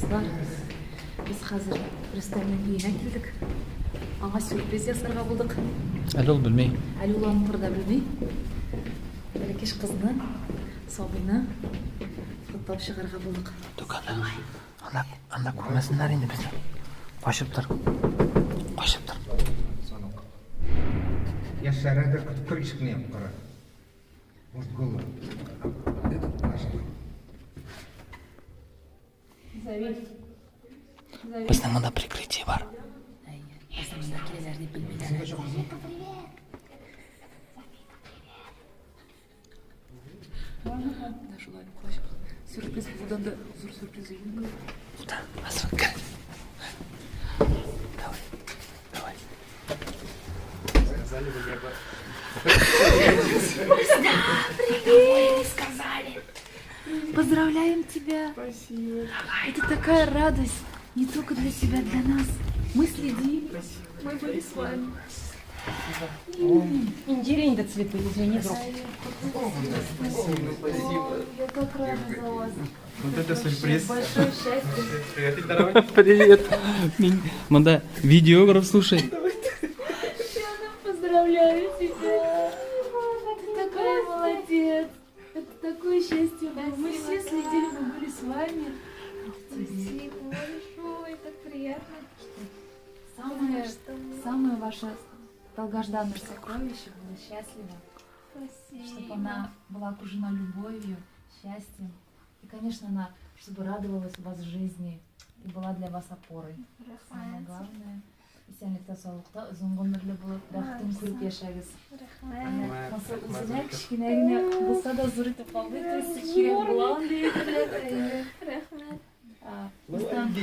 Достар, біз қазір Рүстәмнің үйіне келдік. Аңа сюрприз жасарға болдық. Әлі ол білмей. Әлі уланып тұр да білмей. Бәлекеш қызны, Сабина құттап шығарға болдық. Анда көрмесінлер енді бізді. Қашып тұр. Я шарада крышек не пора. Может, голову. Этот наш. Біздің мында прикрытие бар. Асымызда келелер деп білмейді. Сюрприз бұдан да зор сюрприз үйін. Да, Асран, кір. Давай. Привет! Сказали! Поздравляем тебя! Спасибо. Это такая радость, не только для себя, для нас. Мы следили. Мы были с вами. Инжирень-то цветы, извини, друг. Спасибо. Я так рада за вас. Вот это сюрприз. Большое счастье. Привет, здорово. Привет. Мында видео көріп, слушай. Яна, поздравляю тебя. Ты такая молодец. Это такое счастье. Мы все следили, мы были с вами. Спасибо большое, так приятно. Самое ваше долгожданное сокровище было счастливо. Спасибо. Чтобы она была окружена любовью, счастьем. И, конечно, она, чтобы радовалась вас в жизни и была для вас опорой. Самое главное. Исәнлектә, саулыкта, озын гомерле булып, бәхетен күреп яшәгез. Рахмет. Маса үзенә кичкенә генә булса да зур итеп калды, кирәк була андый. Рахмет. Бездән